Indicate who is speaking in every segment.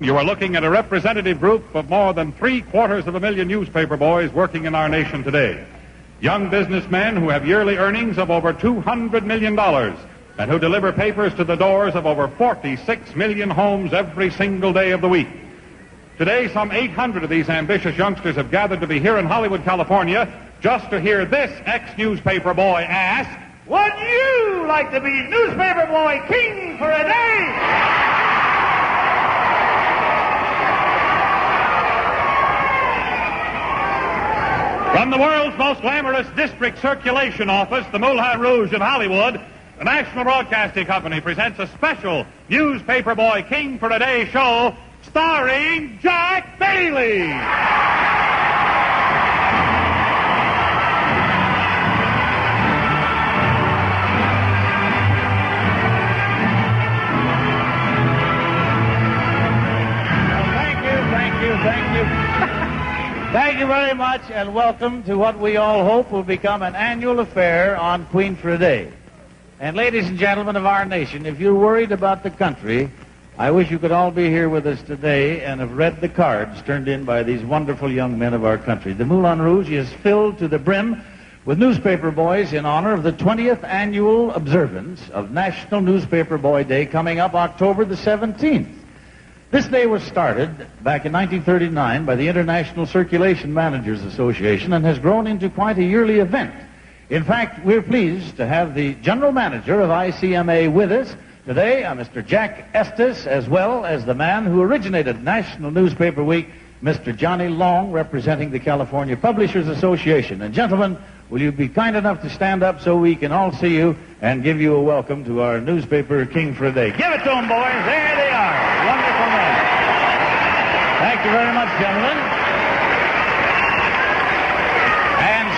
Speaker 1: You are looking at a representative group of more than 750,000 newspaper boys working in our nation today. Young businessmen who have yearly earnings of over $200 million and who deliver papers to the doors of over 46 million homes every single day of the week. Today, some 800 of these ambitious youngsters have gathered to be here in Hollywood, California, just to hear this ex-newspaper boy ask,
Speaker 2: "Would you like to be newspaper boy king for a day?"
Speaker 1: From the world's most glamorous district circulation office, the Moulin Rouge in Hollywood, the National Broadcasting Company presents a special Newspaper Boy King for a Day show starring Jack Bailey.
Speaker 2: Thank you very much, and welcome to what we all hope will become an annual affair on Queen for a Day. And ladies and gentlemen of our nation, if you're worried about the country, I wish you could all be here with us today and have read the cards turned in by these wonderful young men of our country. The Moulin Rouge is filled to the brim with newspaper boys in honor of the 20th annual observance of National Newspaper Boy Day coming up October the 17th. This day was started back in 1939 by the International Circulation Managers Association and has grown into quite a yearly event. In fact, we're pleased to have the General Manager of ICMA with us today, Mr. Jack Estes, as well as the man who originated National Newspaper Week, Mr. Johnny Long, representing the California Publishers Association. And gentlemen, will you be kind enough to stand up so we can all see you and give you a welcome to our Newspaper King for a Day. Give it to them, boys. There they are. Wonderful men. Thank you very much, gentlemen. And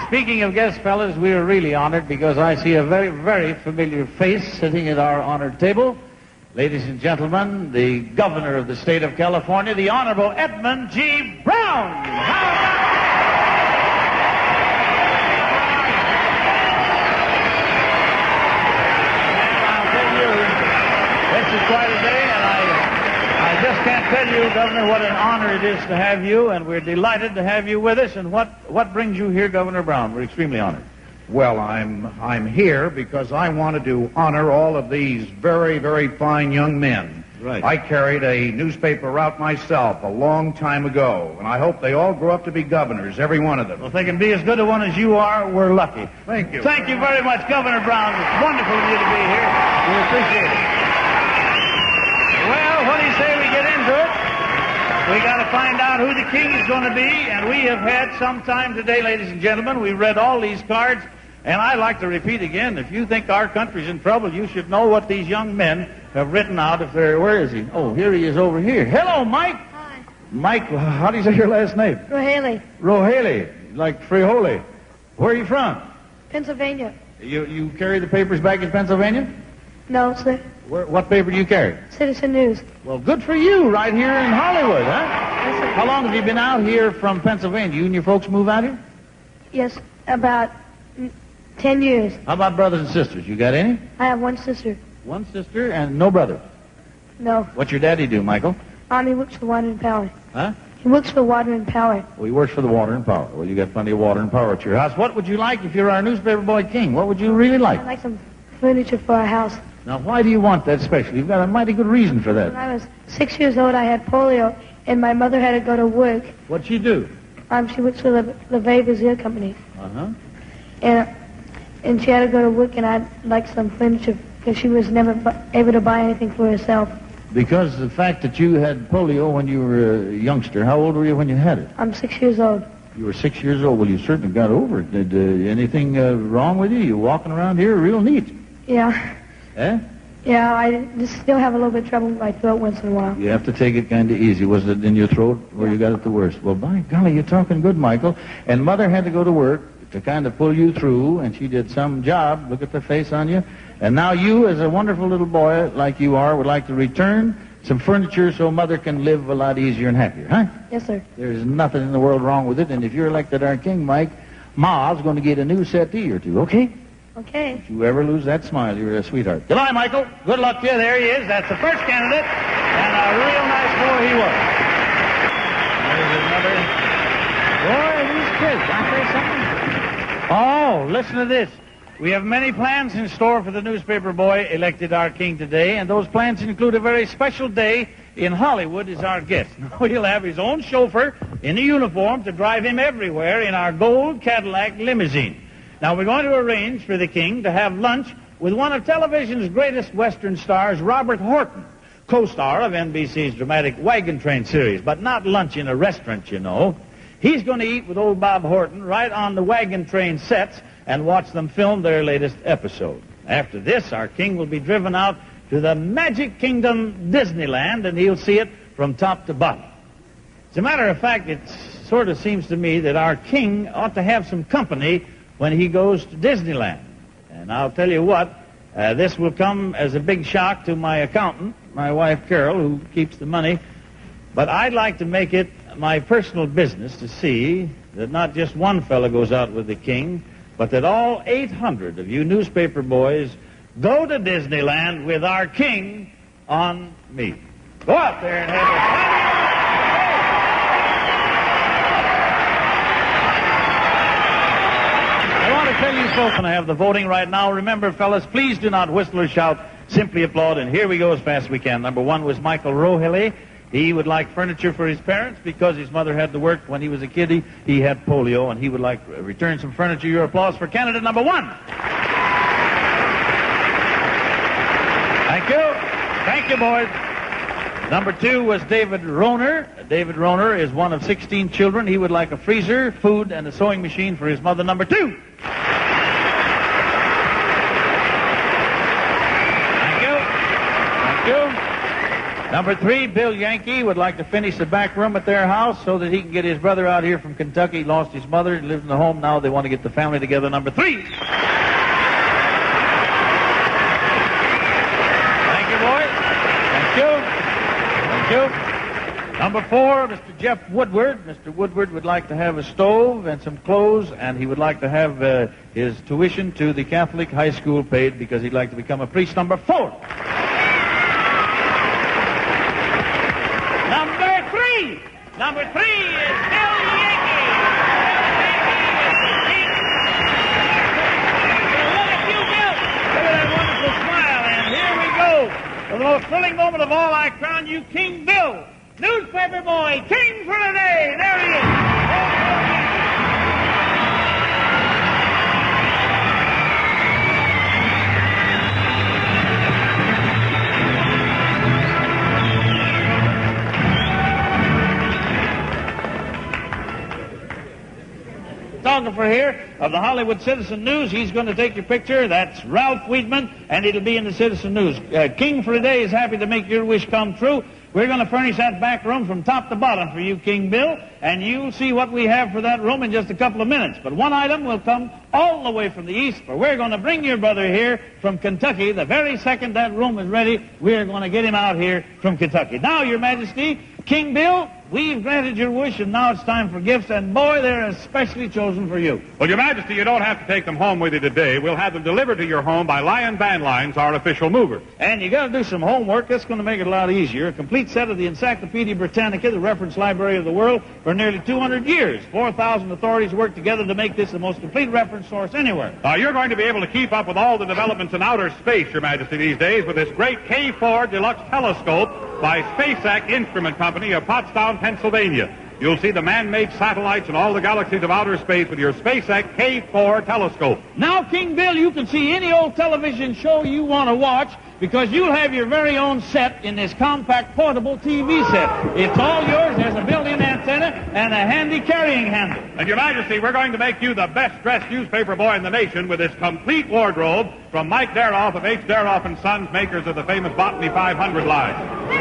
Speaker 2: speaking of guests, fellas, we are really honored because I see a very, very familiar face sitting at our honored table. Ladies and gentlemen, the Governor of the State of California, the Honorable Edmund G. Brown. How about This is quite a day, and I just can't tell you, Governor, what an honor it is to have you, and we're delighted to have you with us. And what brings you here, Governor Brown? We're extremely honored.
Speaker 3: Well, I'm here because I wanted to honor all of these very, very fine young men.
Speaker 2: Right.
Speaker 3: I carried a newspaper route myself a long time ago, and I hope they all grow up to be governors, every one of them.
Speaker 2: Well, if they can be as good a one as you are, we're lucky.
Speaker 3: Thank you.
Speaker 2: Thank you very much, Governor Brown. It's wonderful of you to be here. We appreciate it. Well, what do you say we get into it? We got to find out who the king is going to be, and we have had some time today, ladies and gentlemen. We read all these cards, and I'd like to repeat again, if you think our country's in trouble, you should know what these young men have written out if they're... Where is he? Oh, here he is over here. Hello, Mike.
Speaker 4: Hi.
Speaker 2: Mike, how do you say your last name?
Speaker 4: Rohaley,
Speaker 2: Rohaley, like Frijoles. Where are you from?
Speaker 4: Pennsylvania.
Speaker 2: You carry the papers back in Pennsylvania?
Speaker 4: No, sir.
Speaker 2: What paper do you carry?
Speaker 4: Citizen News.
Speaker 2: Well, good for you, right here in Hollywood, huh?
Speaker 4: Yes, sir.
Speaker 2: How long have you been out here from Pennsylvania? You and your folks move out here?
Speaker 4: Yes, about 10 years.
Speaker 2: How about brothers and sisters? You got any?
Speaker 4: I have one sister.
Speaker 2: One sister and no brother.
Speaker 4: No.
Speaker 2: What's your daddy do, Michael?
Speaker 4: He works for Water and Power.
Speaker 2: Huh?
Speaker 4: He works for Water and Power.
Speaker 2: Well, he works for the Water and Power. Well, you got plenty of water and power at your house. What would you like if you're our newspaper boy king? What would you really like?
Speaker 4: I'd like some furniture for our house.
Speaker 2: Now, why do you want that special? You've got a mighty good reason for
Speaker 4: When
Speaker 2: that.
Speaker 4: I was 6 years old, I had polio, and my mother had to go to work.
Speaker 2: What'd she do?
Speaker 4: She works for the LeVay Brazier Company.
Speaker 2: Uh-huh.
Speaker 4: And she had to go to work, and I'd like some furniture because she was never able to buy anything for herself.
Speaker 2: Because the fact that you had polio when you were a youngster, how old were you when you had it?
Speaker 4: I'm 6 years old.
Speaker 2: You were 6 years old. Well, you certainly got over it. Did anything wrong with you? You walking around here real neat.
Speaker 4: Yeah.
Speaker 2: Eh?
Speaker 4: Yeah, I just still have a little bit of trouble with my throat once in a while.
Speaker 2: You have to take it kind of easy. Was it in your throat where you got it the worst? Well, by golly, you're talking good, Michael. And Mother had to go to work to kind of pull you through, and she did some job. Look at the face on you. And now you, as a wonderful little boy like you are, would like to return some furniture so Mother can live a lot easier and happier, huh?
Speaker 4: Yes, sir.
Speaker 2: There's nothing in the world wrong with it, and if you're elected our king, Mike, Ma's going to get a new settee or two, okay?
Speaker 4: Okay.
Speaker 2: If you ever lose that smile, you're a sweetheart. Goodbye, Michael. Good luck to you. There he is. That's the first candidate, and a real nice boy he was. There's another. Boy, these kids, aren't they something? Oh, listen to this. We have many plans in store for the newspaper boy elected our king today, and those plans include a very special day in Hollywood as our guest. He'll have his own chauffeur in a uniform to drive him everywhere in our gold Cadillac limousine. Now, we're going to arrange for the king to have lunch with one of television's greatest Western stars, Robert Horton, co-star of NBC's dramatic Wagon Train series, but not lunch in a restaurant, you know. He's going to eat with old Bob Horton right on the Wagon Train sets and watch them film their latest episode. After this, our king will be driven out to the Magic Kingdom Disneyland, and he'll see it from top to bottom. As a matter of fact, it sort of seems to me that our king ought to have some company when he goes to Disneyland. And I'll tell you what, this will come as a big shock to my accountant, my wife Carol, who keeps the money, but I'd like to make it my personal business to see that not just one fella goes out with the king, but that all 800 of you newspaper boys go to Disneyland with our king on me. Go out there and have a I want to tell you folks, when I have the voting right now, remember, fellas, please do not whistle or shout. Simply applaud, and here we go as fast as we can. Number one was Michael Rohele. He would like furniture for his parents because his mother had to work when he was a kid. He had polio, and he would like to return some furniture. Your applause for candidate number one. Thank you. Thank you, boys. Number two was David Roner. David Roner is one of 16 children. He would like a freezer, food, and a sewing machine for his mother. Number two. Thank you. Thank you. Number three, Bill Yankee would like to finish the back room at their house so that he can get his brother out here from Kentucky. He lost his mother and lives in the home now. They want to get the family together. Number three. Thank you, boys. Thank you. Thank you. Number four, Mr. Jeff Woodward. Mr. Woodward would like to have a stove and some clothes, and he would like to have his tuition to the Catholic high school paid because he'd like to become a priest. Number four. Number three is Bill Yankee. Look at you, Bill. Look at that wonderful smile. And here we go. For the most thrilling moment of all, I crown you King Bill, newspaper boy, king for the day. There he is. Photographer here of the Hollywood Citizen News. He's going to take your picture. That's Ralph Weedman, and it'll be in the Citizen News. King for today is happy to make your wish come true. We're going to furnish that back room from top to bottom for you, King Bill, and you'll see what we have for that room in just a couple of minutes. But one item will come all the way from the east, for we're going to bring your brother here from Kentucky. The very second that room is ready, we're going to get him out here from Kentucky. Now, Your Majesty, King Bill, we've granted your wish, and now it's time for gifts, and boy, they're especially chosen for you.
Speaker 1: Well, Your Majesty, you don't have to take them home with you today. We'll have them delivered to your home by Lion Van Lines, our official mover.
Speaker 2: And you got to do some homework. That's going to make it a lot easier. A complete set of the Encyclopedia Britannica, the reference library of the world, for nearly 200 years. 4,000 authorities worked together to make this the most complete reference source anywhere.
Speaker 1: You're going to be able to keep up with all the developments in outer space, Your Majesty, these days with this great K4 Deluxe telescope by SpaceX Instrument Company of Pottstown, Pennsylvania. You'll see the man-made satellites and all the galaxies of outer space with your SpaceX K4 telescope.
Speaker 2: Now, King Bill, you can see any old television show you want to watch because you'll have your very own set in this compact portable TV set. It's all yours. There's a built-in antenna and a handy carrying handle.
Speaker 1: And, Your Majesty, we're going to make you the best-dressed newspaper boy in the nation with this complete wardrobe from Mike Daroff of H. Daroff & Sons, makers of the famous Botany 500 line.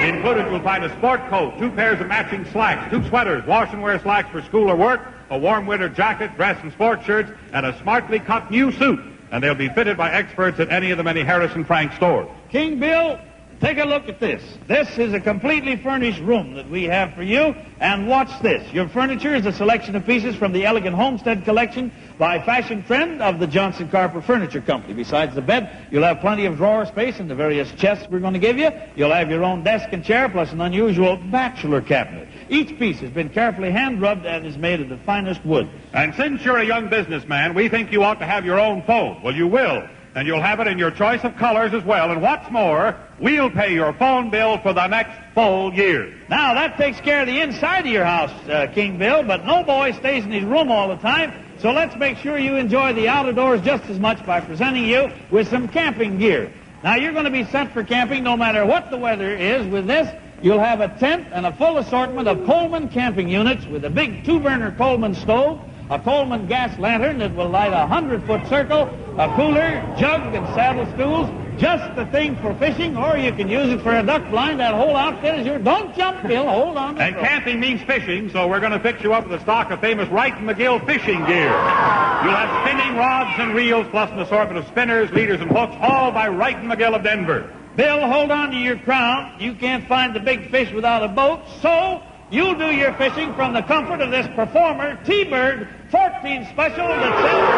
Speaker 1: Included, you'll find a sport coat, 2 pairs of matching slacks, 2 sweaters, wash and wear slacks for school or work, a warm winter jacket, dress and sport shirts, and a smartly cut new suit. And they'll be fitted by experts at any of the many Harris and Frank stores.
Speaker 2: King Bill, Take a look at this. This is a completely furnished room that we have for you. And watch this. Your furniture is a selection of pieces from the Elegant Homestead collection by Fashion Trend of the Johnson Carper Furniture Company. Besides the bed, you'll have plenty of drawer space in the various chests we're going to give you. You'll have your own desk and chair, plus an unusual bachelor cabinet. Each piece has been carefully hand-rubbed and is made of the finest wood.
Speaker 1: And since you're a young businessman, we think you ought to have your own phone. Well, you will. And you'll have it in your choice of colors as well. And what's more, we'll pay your phone bill for the next full year.
Speaker 2: Now, that takes care of the inside of your house, King Bill, but no boy stays in his room all the time. So let's make sure you enjoy the outdoors just as much by presenting you with some camping gear. Now, you're going to be set for camping no matter what the weather is. With this, you'll have a tent and a full assortment of Coleman camping units with a big 2-burner Coleman stove, a Coleman gas lantern that will light a 100-foot circle, a cooler, jug, and saddle stools, just the thing for fishing, or you can use it for a duck blind. That whole outfit is yours. Don't jump, Bill. Hold on.
Speaker 1: And camping means fishing, so we're going to fix you up with a stock of famous Wright & McGill fishing gear. You'll have spinning rods and reels, plus an assortment of spinners, leaders, and hooks, all by Wright & McGill of Denver.
Speaker 2: Bill, hold on to your crown. You can't find the big fish without a boat, so you'll do your fishing from the comfort of this Performer T-Bird 14 special that sells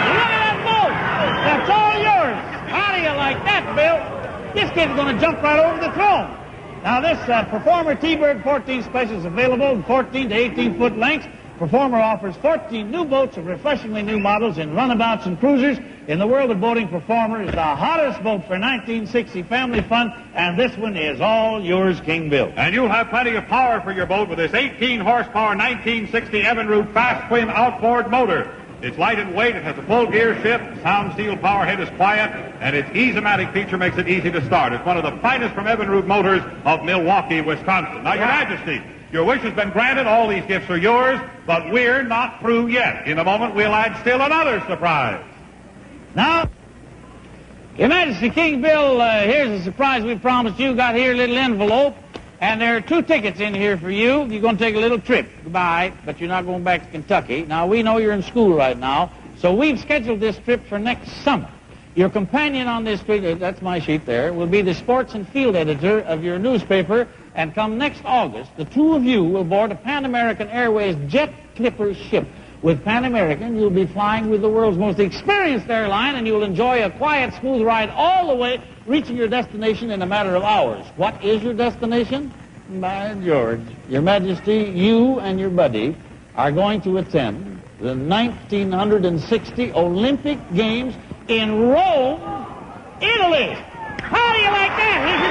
Speaker 2: Look at that boat! That's all yours! How do you like that, Bill? This kid's going to jump right over the throne. Now, this Performer T-Bird 14 special is available in 14 to 18-foot lengths. Performer offers 14 new boats of refreshingly new models in runabouts and cruisers. In the world of boating, Performer is the hottest boat for 1960 family fun, and this one is all yours, King Bill.
Speaker 1: And you'll have plenty of power for your boat with this 18-horsepower 1960 Evinrude fast twin outboard motor. It's light in weight, it has a full gear shift, sound steel power head is quiet, and its Ease-O-Matic feature makes it easy to start. It's one of the finest from Evinrude Motors of Milwaukee, Wisconsin. Now, Your Majesty, your wish has been granted. All these gifts are yours, but we're not through yet. In a moment, we'll add still another surprise.
Speaker 2: Now, Your Majesty, King Bill, here's the surprise we promised you. Got here a little envelope, and there are 2 tickets in here for you. You're going to take a little trip. Goodbye, but you're not going back to Kentucky. Now, we know you're in school right now, so we've scheduled this trip for next summer. Your companion on this trip, that's my sheet there, will be the sports and field editor of your newspaper, and come next August, the 2 of you will board a Pan American Airways Jet Clipper ship. With Pan American, you'll be flying with the world's most experienced airline, and you'll enjoy a quiet, smooth ride all the way, reaching your destination in a matter of hours. What is your destination? By George, Your Majesty, you and your buddy are going to attend the 1960 Olympic Games in Rome, Italy. How do you like that?